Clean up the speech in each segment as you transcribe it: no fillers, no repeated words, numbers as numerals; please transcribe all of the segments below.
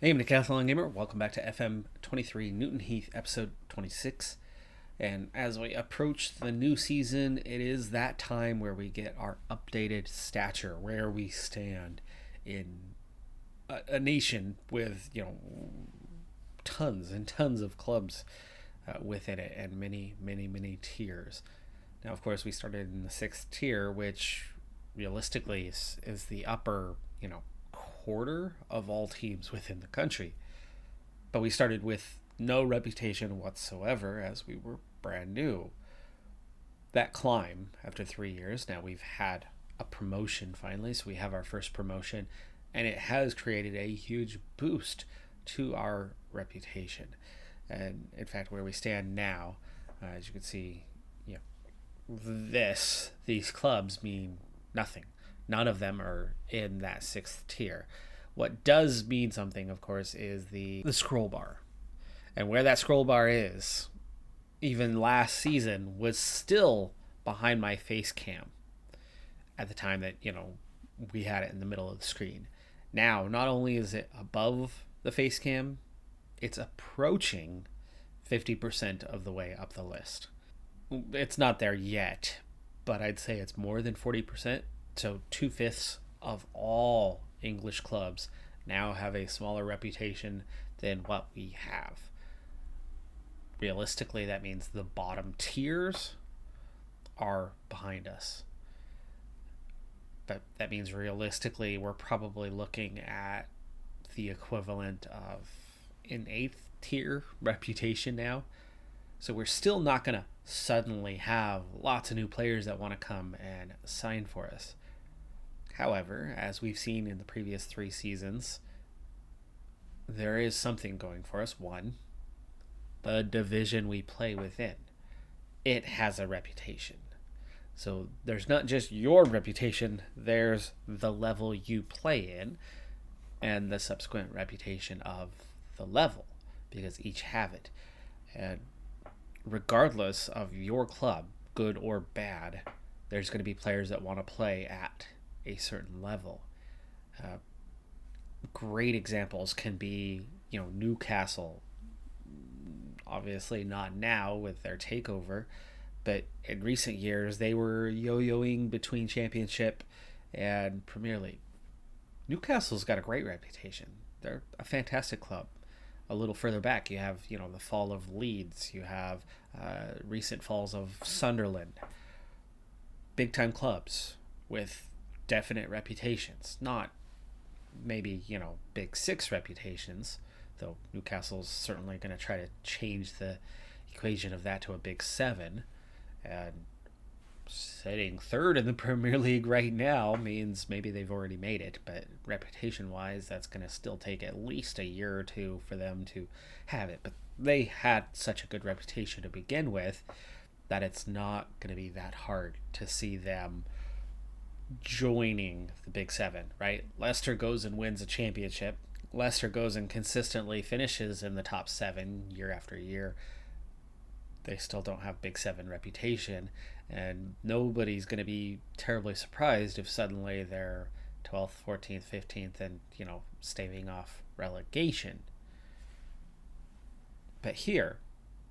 Hey, I'm Decathlon Gamer. Welcome back to FM23 Newton Heath, episode 26. And as we approach the new season, it is that time where we get our updated stature, where we stand in a nation with, tons and tons of clubs within it and many, many, many tiers. Now, of course, we started in the sixth tier, which realistically is the upper, quarter of all teams within the country. But we started with no reputation whatsoever as we were brand new. That climb after 3 years, now we've had a promotion finally, so we have our first promotion, and it has created a huge boost to our reputation. And in fact, where we stand now, as you can see, these clubs mean nothing. None of them are in that sixth tier. What does mean something, of course, is the scroll bar. And where that scroll bar is, even last season, was still behind my face cam at the time that, we had it in the middle of the screen. Now, not only is it above the face cam, it's approaching 50% of the way up the list. It's not there yet, but I'd say it's more than 40%. So 2/5 of all English clubs now have a smaller reputation than what we have. Realistically, that means the bottom tiers are behind us. But that means realistically, we're probably looking at the equivalent of an eighth tier reputation now. So we're still not going to suddenly have lots of new players that want to come and sign for us. However, as we've seen in the previous 3 seasons, there is something going for us. One, the division we play within. It has a reputation. So there's not just your reputation, there's the level you play in and the subsequent reputation of the level, because each have it. And regardless of your club, good or bad, there's going to be players that want to play at a certain level. Great examples can be, Newcastle. Obviously not now with their takeover, but in recent years they were yo-yoing between Championship and Premier League. Newcastle's got a great reputation. They're a fantastic club. A little further back, you have, the fall of Leeds. You have recent falls of Sunderland. Big-time clubs with definite reputations. Not maybe, big six reputations, though Newcastle's certainly going to try to change the equation of that to a big seven. And sitting third in the Premier League right now means maybe they've already made it, but reputation-wise, that's going to still take at least a year or two for them to have it. But they had such a good reputation to begin with that it's not going to be that hard to see them joining the Big Seven, right? Leicester goes and wins a championship. Leicester goes and consistently finishes in the top 7 year after year. They still don't have Big Seven reputation, and nobody's going to be terribly surprised if suddenly they're 12th, 14th, 15th, and, staving off relegation. But here,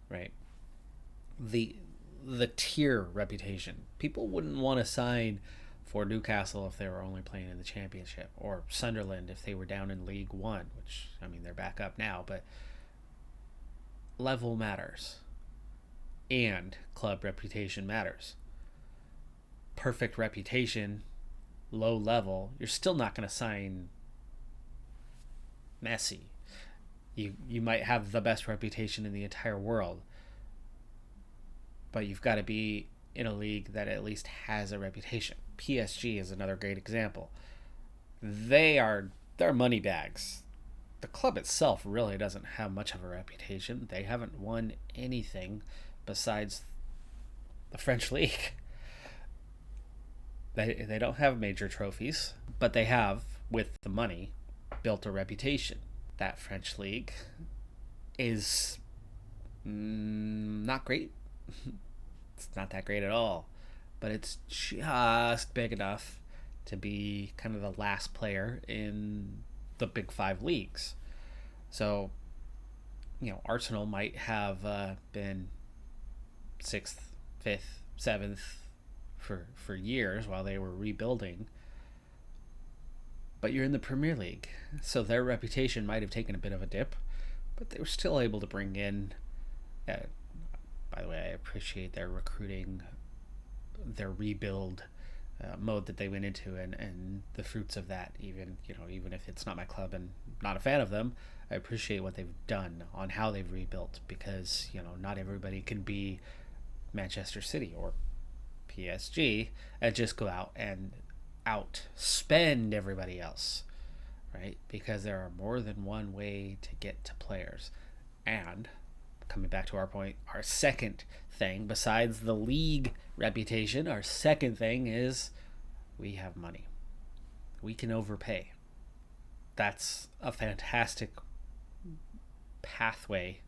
right, the tier reputation, people wouldn't want to sign for Newcastle if they were only playing in the Championship, or Sunderland if they were down in League One, which, they're back up now, but level matters. And club reputation matters. Perfect reputation, low level, you're still not going to sign Messi. You might have the best reputation in the entire world, but you've got to be in a league that at least has a reputation. PSG is another great example. They're money bags. The club itself really doesn't have much of a reputation. They haven't won anything besides the French league. They don't have major trophies, but they have, with the money, built a reputation. That French league is not great. It's not that great at all, but it's just big enough to be kind of the last player in the big 5 leagues. So, Arsenal might have been 6th, 5th, 7th for years while they were rebuilding. But you're in the Premier League, so their reputation might have taken a bit of a dip, but they were still able to bring in. By the way, I appreciate their recruiting, their rebuild mode that they went into, and the fruits of that. Even if it's not my club and not a fan of them, I appreciate what they've done on how they've rebuilt, because not everybody can be Manchester City or PSG and just go out and outspend everybody else, right? Because there are more than one way to get to players. And coming back to our point, our second thing, besides the league reputation, our second thing is we have money. We can overpay. That's a fantastic pathway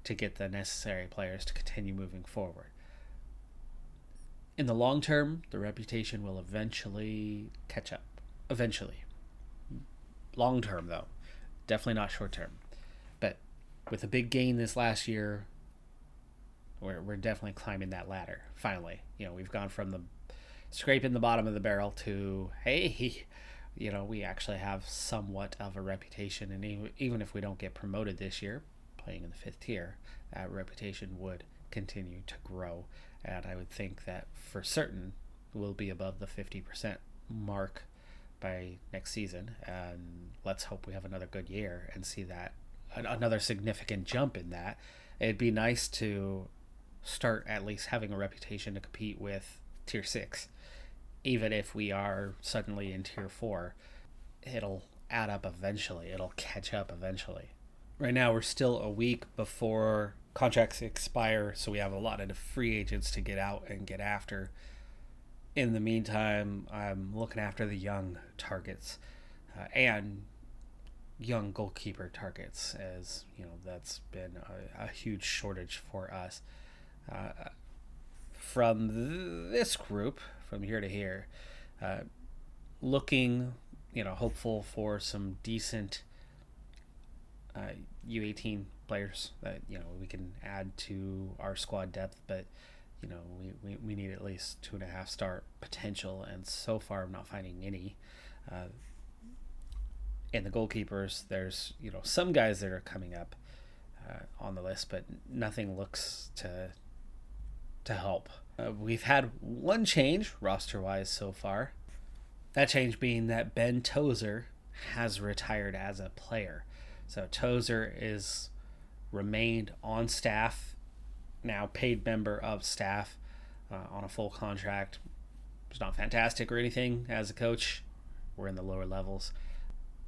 to get the necessary players to continue moving forward. In the long term, the reputation will eventually catch up. Eventually. Long term, though. Definitely not short term. But with a big gain this last year, we're definitely climbing that ladder. Finally. We've gone from the scraping the bottom of the barrel to, hey, we actually have somewhat of a reputation. And even if we don't get promoted this year, playing in the 5th tier, that reputation would continue to grow. And I would think that for certain we'll be above the 50% mark by next season. And let's hope we have another good year and see that another significant jump in that. It'd be nice to start at least having a reputation to compete with tier 6. Even if we are suddenly in tier 4, it'll add up eventually. It'll catch up eventually. Right now we're still a week before contracts expire, so we have a lot of free agents to get out and get after. In the meantime, I'm looking after the young targets and young goalkeeper targets, as that's been a huge shortage for us. From this group, from here to here, looking hopeful for some decent U18 players that we can add to our squad depth, but we need at least 2.5 star potential, and so far I'm not finding any. And the goalkeepers, there's some guys that are coming up on the list, but nothing looks to help. We've had one change roster wise so far. That change being that Ben Tozer has retired as a player. So Tozer is remained on staff, now paid member of staff on a full contract. It's not fantastic or anything as a coach. We're in the lower levels.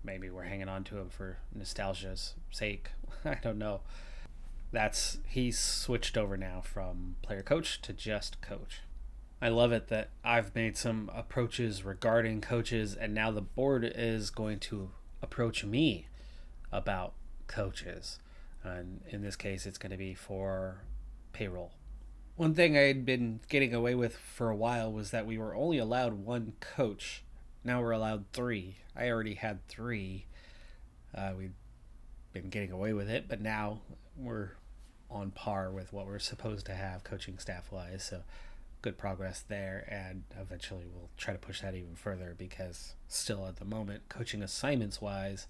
Maybe we're hanging on to him for nostalgia's sake. I don't know. He's switched over now from player coach to just coach. I love it that I've made some approaches regarding coaches, and now the board is going to approach me about coaches. And in this case, it's going to be for payroll. One thing I had been getting away with for a while was that we were only allowed one coach. Now we're allowed 3. I already had 3. We've been getting away with it, but now we're on par with what we're supposed to have coaching staff-wise. So good progress there, and eventually we'll try to push that even further, because still at the moment, coaching assignments-wise,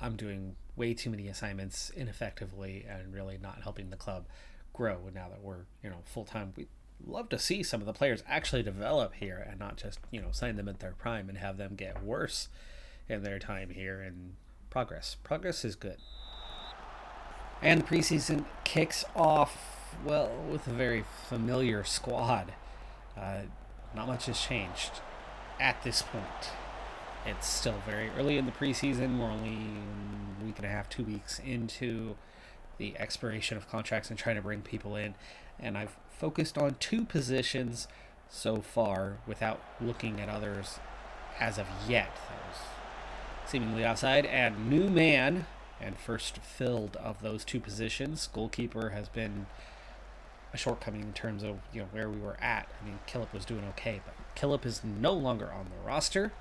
I'm doing way too many assignments ineffectively and really not helping the club grow. Now that we're full-time, we'd love to see some of the players actually develop here and not just sign them at their prime and have them get worse in their time here. And progress is good. And the preseason kicks off, well, with a very familiar squad. Not much has changed at this point. It's still very early in the preseason. We're only a week and a half, 2 weeks into the expiration of contracts and trying to bring people in. And I've focused on 2 positions so far without looking at others as of yet. That was seemingly outside. And new man, and first filled of those 2 positions. Goalkeeper has been a shortcoming in terms of where we were at. I mean, Killip was doing okay, but Killip is no longer on the roster.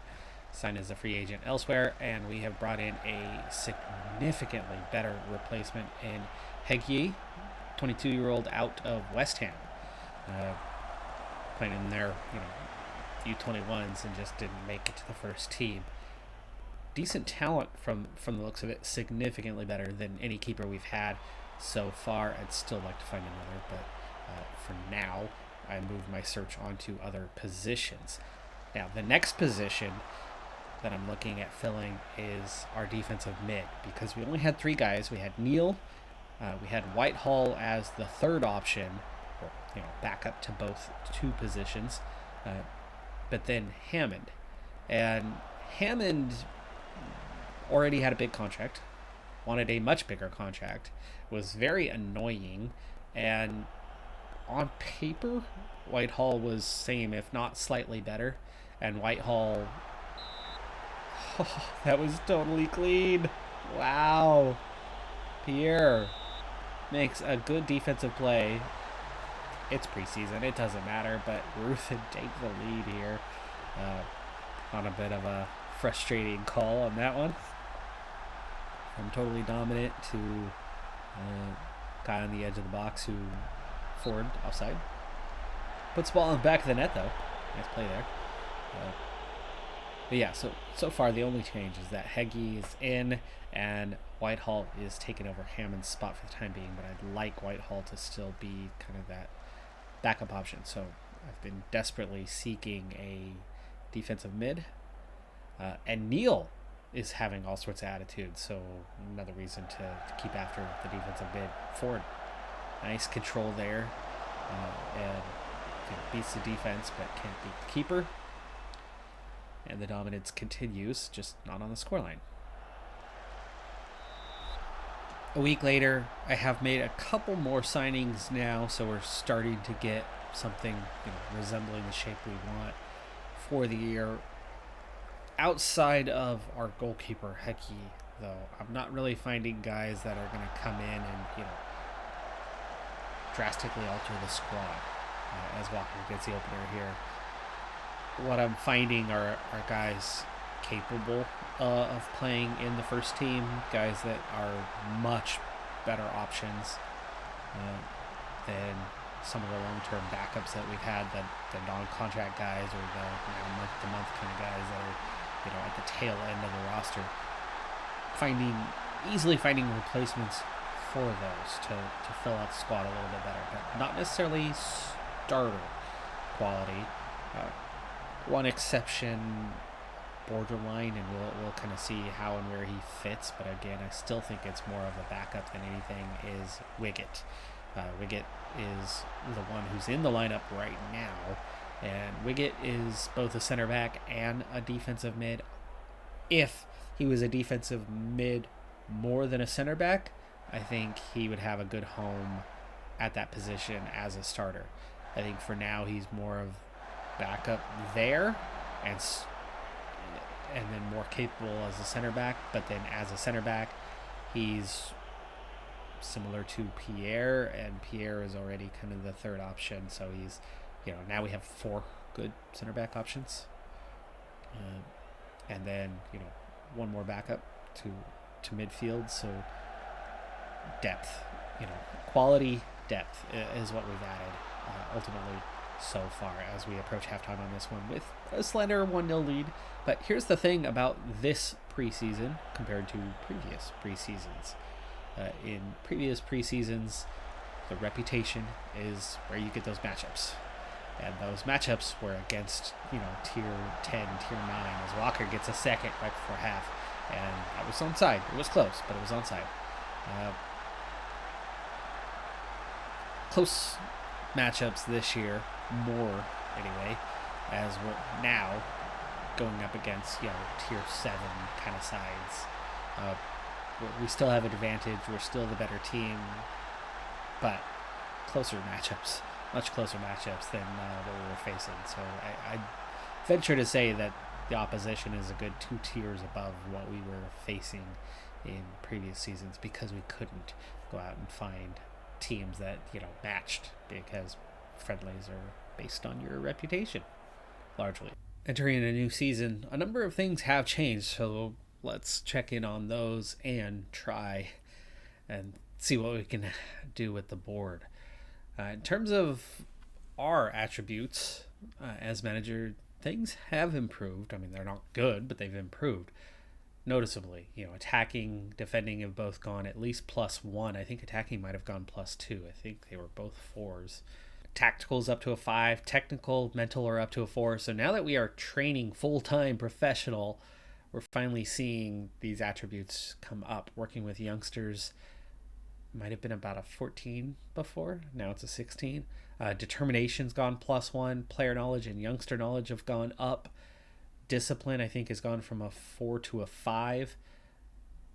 signed as a free agent elsewhere, and we have brought in a significantly better replacement in Heath, 22-year-old out of West Ham, playing in their U21s and just didn't make it to the first team. Decent talent from the looks of it, significantly better than any keeper we've had so far. I'd still like to find another, but for now, I move my search onto other positions. Now, the next position that I'm looking at filling is our defensive mid, because we only had 3 guys. We had Neal, we had Whitehall as the third option, or backup to both 2 positions, but then Hammond. And Hammond already had a big contract, wanted a much bigger contract, was very annoying, and on paper, Whitehall was same, if not slightly better, and Whitehall, that was totally clean. Wow. Pierre makes a good defensive play. It's preseason, it doesn't matter, but Ruthin takes the lead here on a bit of a frustrating call on that one. From totally dominant to guy on the edge of the box who forward offside. Puts the ball in the back of the net though. Nice play there. But yeah, so far the only change is that Heggie is in and Whitehall is taking over Hammond's spot for the time being, but I'd like Whitehall to still be kind of that backup option. So I've been desperately seeking a defensive mid. And Neal is having all sorts of attitudes, so another reason to keep after the defensive mid forward. Nice control there, and beats the defense but can't beat the keeper. And the dominance continues, just not on the scoreline. A week later, I have made a couple more signings now, so we're starting to get something resembling the shape we want for the year. Outside of our goalkeeper, Hecky, though, I'm not really finding guys that are going to come in and, drastically alter the squad as Walker gets the opener here. What I'm finding are guys capable of playing in the first team, guys that are much better options than some of the long-term backups that we've had, the non-contract guys or the month-to-month kind of guys that are at the tail end of the roster. Easily finding replacements for those to fill out the squad a little bit better, but not necessarily starter quality. One exception, borderline, and we'll kind of see how and where he fits, but again, I still think it's more of a backup than anything, is Wiggett. Wiggett is the one who's in the lineup right now, and Wiggett is both a center back and a defensive mid. If he was a defensive mid more than a center back, I think he would have a good home at that position as a starter. I think for now he's more of backup there and then more capable as a center back, but then as a center back he's similar to Pierre, and Pierre is already kind of the third option, so he's now we have 4 good center back options, and then one more backup to midfield. So depth, quality depth is what we've added ultimately so far as we approach halftime on this one with a slender 1-0 lead. But here's the thing about this preseason compared to previous preseasons. In previous preseasons, the reputation is where you get those matchups. And those matchups were against, tier 10, tier 9, as Walker gets a second right before half. And that was onside. It was close, but it was onside. Close matchups this year, more anyway, as we're now going up against, tier 7 kind of sides. We still have an advantage. We're still the better team, but closer matchups. Much closer matchups than what we were facing. So I venture to say that the opposition is a good 2 tiers above what we were facing in previous seasons, because we couldn't go out and find teams that matched, because friendlies are based on your reputation largely. Entering a new season, a number of things have changed, so let's check in on those and try and see what we can do with the board. In terms of our attributes as manager, things have improved. I mean, they're not good, but they've improved noticeably. Attacking, defending have both gone at least +1. I think attacking might have gone +2. I think they were both 4s. Tactical's up to a 5. Technical, mental are up to a 4. So now that we are training full-time professional, we're finally seeing these attributes come up. Working with youngsters might have been about a 14 before. Now it's a 16. Determination's gone +1. Player knowledge and youngster knowledge have gone up. Discipline, I think, has gone from a 4 to a 5.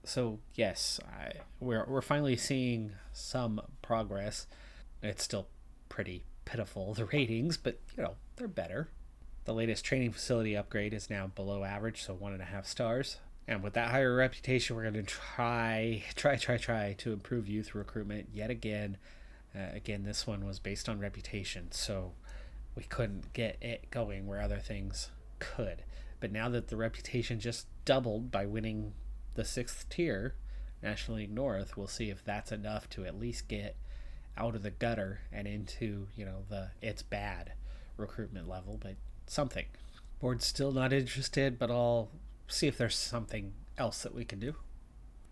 So yes, we're finally seeing some progress. It's still pretty pitiful, the ratings, but they're better. The latest training facility upgrade is now below average, so 1.5 stars. And with that higher reputation, we're going to try to improve youth recruitment yet again. Again, this one was based on reputation, so we couldn't get it going where other things could. But now that the reputation just doubled by winning the 6th tier, National League North, we'll see if that's enough to at least get out of the gutter and into the it's bad recruitment level, but something. Board's still not interested, but I'll see if there's something else that we can do,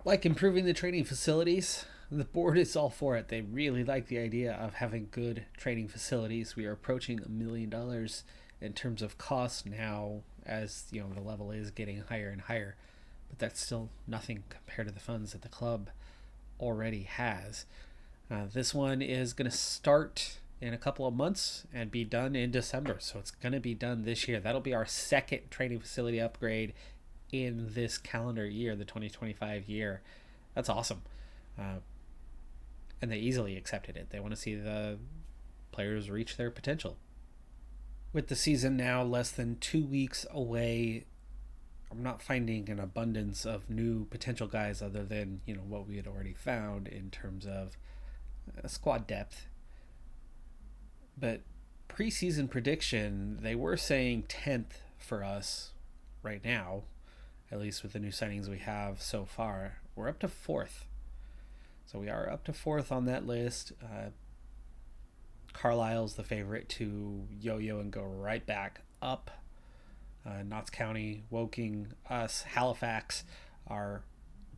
like improving the training facilities. The board is all for it. They really like the idea of having good training facilities. We are approaching $1 million in terms of cost now, as the level is getting higher and higher, but that's still nothing compared to the funds that the club already has. This one is going to start in a couple of months and be done in December. So it's going to be done this year. That'll be our second training facility upgrade in this calendar year, the 2025 year. That's awesome. And they easily accepted it. They want to see the players reach their potential. With the season now less than 2 weeks away, I'm not finding an abundance of new potential guys other than, what we had already found in terms of squad depth. But preseason prediction, they were saying 10th for us right now, at least with the new signings we have so far. We're up to 4th. So we are up to 4th on that list. Carlisle's the favorite to yo-yo and go right back up. Notts County, Woking, us, Halifax are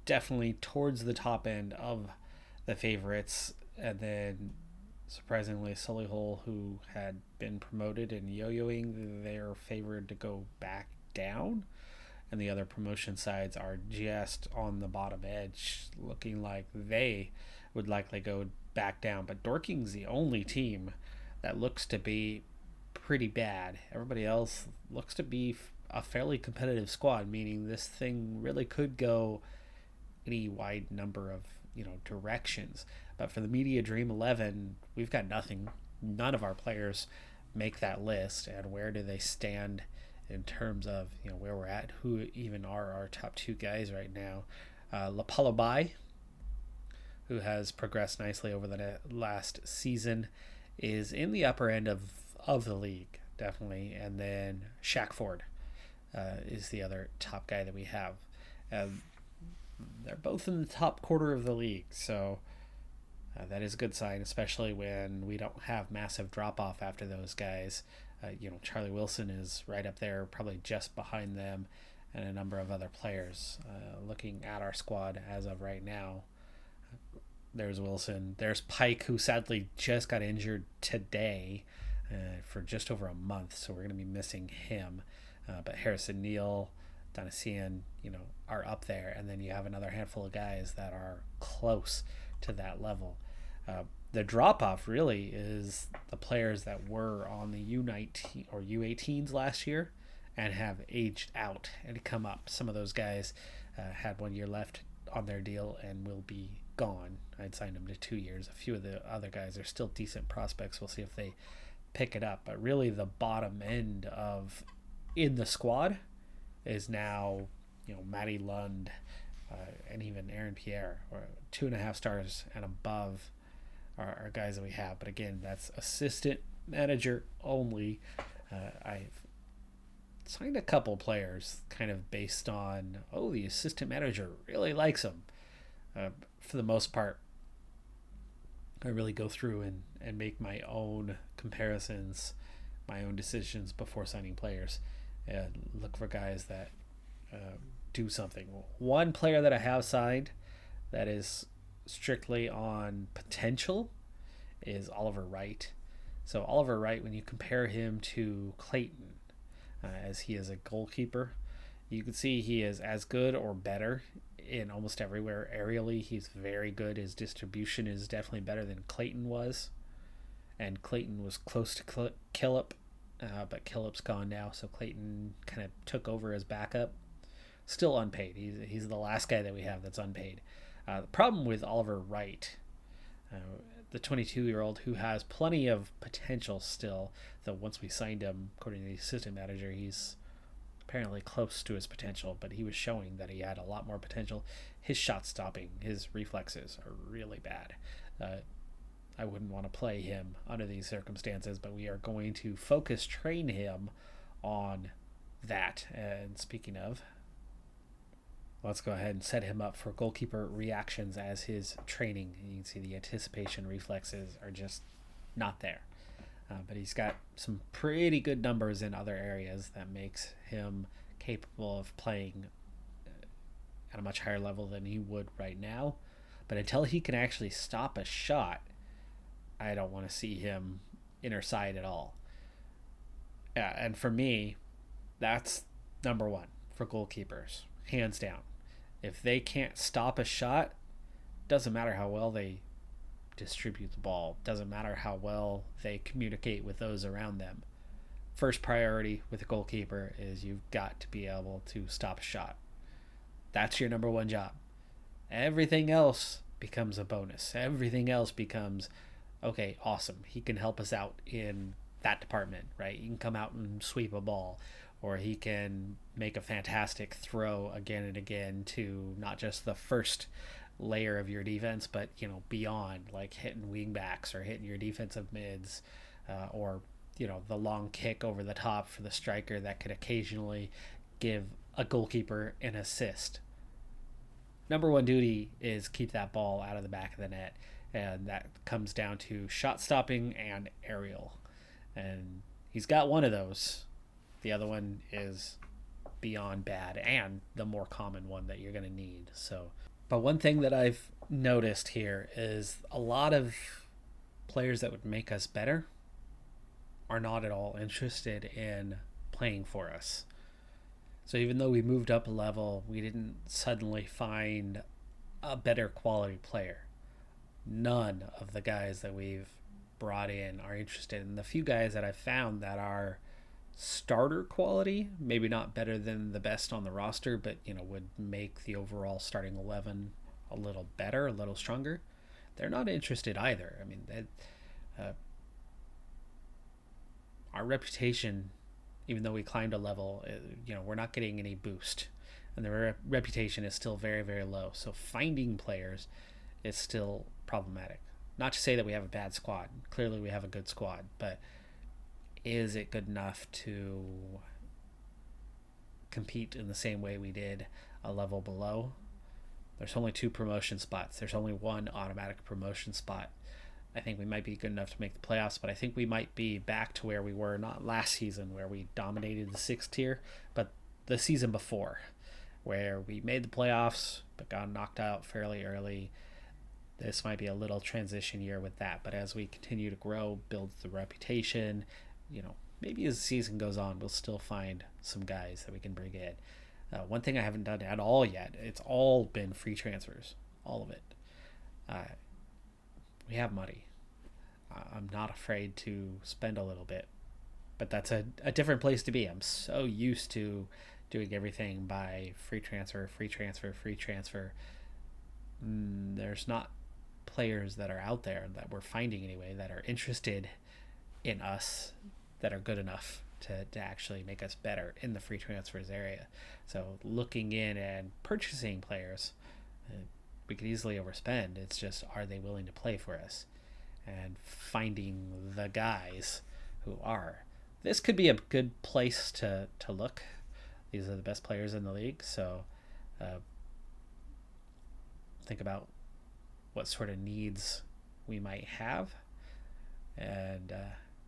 definitely towards the top end of the favorites. And then, surprisingly, Solihull, who had been promoted and yo-yoing, they're favored to go back down. And the other promotion sides are just on the bottom edge, looking like they would likely go back down. But Dorking's the only team that looks to be pretty bad. Everybody else looks to be a fairly competitive squad, meaning this thing really could go any wide number of directions. But for the Media Dream 11, we've got nothing. None of our players make that list. And where do they stand in terms of where we're at? Who even are our top 2 guys right now? Lapalabai, who has progressed nicely over the last season, is in the upper end of the league, definitely. And then Shackford is the other top guy that we have. They're both in the top quarter of the league, so that is a good sign, especially when we don't have massive drop-off after those guys. Charlie Wilson is right up there, probably just behind them, and a number of other players. Looking at our squad as of right now, there's Wilson. There's Pike, who sadly just got injured today for just over a month, so we're going to be missing him. But Harrison Neal, Donasian, are up there, and then you have another handful of guys that are close to that level. The drop-off really is the players that were on the U19 or U18s last year and have aged out and come up. Some of those guys had 1 year left on their deal and will be gone. I'd signed them to 2 years. A few of the other guys are still decent prospects. We'll see if they pick it up. But really the bottom end of in the squad is now, Matty Lund and even Aaron Pierre, or 2.5 stars and above are guys that we have. But again, that's assistant manager only. I've signed a couple players kind of based on, oh, the assistant manager really likes them. For the most part, I really go through and make my own comparisons, my own decisions before signing players, and look for guys that do something. One player that I have signed that is strictly on potential is Oliver Wright. So Oliver Wright, when you compare him to Clayton, as he is a goalkeeper, you can see he is as good or better in almost everywhere. Aerially, he's very good. His distribution is definitely better than Clayton was. And Clayton was close to Killip, but Killip's gone now, so Clayton kind of took over as backup. Still unpaid. He's the last guy that we have that's unpaid. The problem with Oliver Wright, the 22-year-old who has plenty of potential still, though once we signed him, according to the assistant manager, he's apparently close to his potential, but he was showing that he had a lot more potential. His shot stopping, his reflexes are really bad. I wouldn't want to play him under these circumstances, but we are going to focus train him on that. And speaking of, let's go ahead and set him up for goalkeeper reactions as his training. You can see the anticipation reflexes are just not there. But he's got some pretty good numbers in other areas that makes him capable of playing at a much higher level than he would right now. But until he can actually stop a shot, I don't want to see him inner side at all. Yeah, and for me, that's number one for goalkeepers, hands down. If they can't stop a shot, doesn't matter how well they distribute the ball, doesn't matter how well they communicate with those around them. First priority with a goalkeeper is you've got to be able to stop a shot. That's your number one job. Everything else becomes a bonus. Everything else becomes, okay, awesome. He can help us out in that department, right? He can come out and sweep a ball, or he can make a fantastic throw again and again to not just the first layer of your defense, but beyond, like hitting wing backs or hitting your defensive mids, or the long kick over the top for the striker that could occasionally give a goalkeeper an assist. Number one duty is keep that ball out of the back of the net, and that comes down to shot stopping and aerial, and he's got one of those. The other one is beyond bad, and the more common one that you're going to need. But one thing that I've noticed here is a lot of players that would make us better are not at all interested in playing for us. So even though we moved up a level, we didn't suddenly find a better quality player. None of the guys that we've brought in are interested. And the few guys that I've found that are starter quality, maybe not better than the best on the roster, but would make the overall starting 11 a little better, a little stronger, they're not interested either. I mean, our reputation, even though we climbed a level, we're not getting any boost, and the reputation is still very, very low. So finding players is still problematic. Not to say that we have a bad squad. Clearly we have a good squad, but is it good enough to compete in the same way we did a level below? There's only 2 promotion spots. There's only 1 automatic promotion spot. I think we might be good enough to make the playoffs, but I think we might be back to where we were, not last season where we dominated the 6th tier, but the season before, where we made the playoffs but got knocked out fairly early. This might be a little transition year with that, but as we continue to grow, build the reputation, maybe as the season goes on, we'll still find some guys that we can bring in. One thing I haven't done at all yet, it's all been free transfers, all of it. We have money. I'm not afraid to spend a little bit, but that's a different place to be. I'm so used to doing everything by free transfer. There's not players that are out there that we're finding anyway that are interested in us that are good enough to actually make us better in the free transfers area. So looking in and purchasing players, we could easily overspend. It's just, are they willing to play for us? And finding the guys who are. this could be a good place to look. These are the best players in the league, so think about what sort of needs we might have and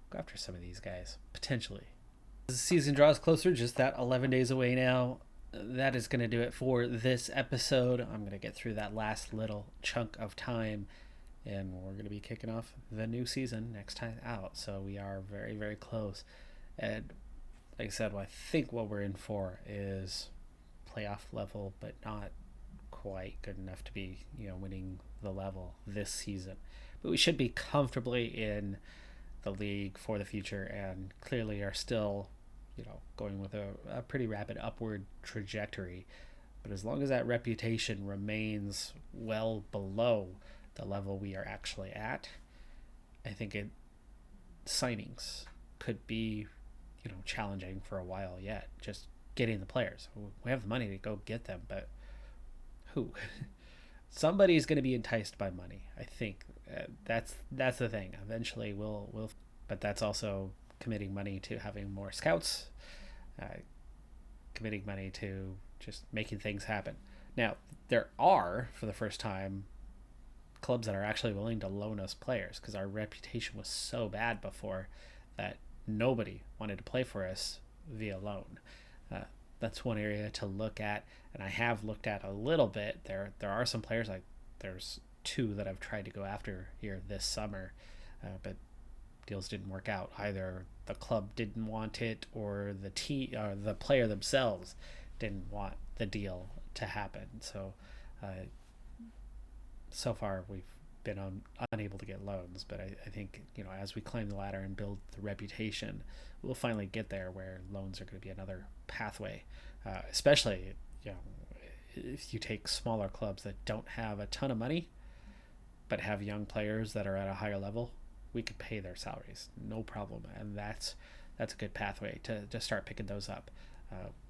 go after some of these guys potentially. As the season draws closer, just that 11 days away now, that is going to do it for this episode. I'm going to get through that last little chunk of time, and we're going to be kicking off the new season next time out. So we are very, very close. And like I said, I think what we're in for is playoff level, but not quite good enough to be, winning the level this season. But we should be comfortably in the league for the future, and clearly are still, going with a pretty rapid upward trajectory. But as long as that reputation remains well below the level we are actually at, I think signings could be, challenging for a while yet. Just getting the players. We have the money to go get them, but who? Somebody's going to be enticed by money. I think that's the thing. Eventually, we'll. But that's also committing money to having more scouts, committing money to just making things happen. Now, there are, for the first time, clubs that are actually willing to loan us players, because our reputation was so bad before that nobody wanted to play for us via loan. That's one area to look at, and I have looked at a little bit. There are some players, like there's 2 that I've tried to go after here this summer, but deals didn't work out. Either the club didn't want it, or the player themselves didn't want the deal to happen. So so far we've been unable to get loans, but I think, as we climb the ladder and build the reputation, we'll finally get there where loans are going to be another pathway, especially, if you take smaller clubs that don't have a ton of money but have young players that are at a higher level. We could pay their salaries, no problem, and that's a good pathway to start picking those up.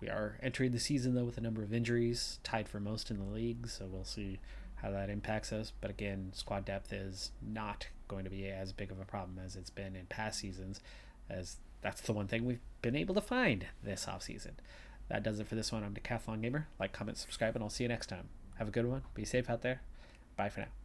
We are entering the season, though, with a number of injuries, tied for most in the league, so we'll see how that impacts us. But again, squad depth is not going to be as big of a problem as it's been in past seasons, as that's the one thing we've been able to find this offseason. That does it for this one. I'm Decathlon Gamer. Like, comment, subscribe, and I'll see you next time. Have a good one. Be safe out there. Bye for now.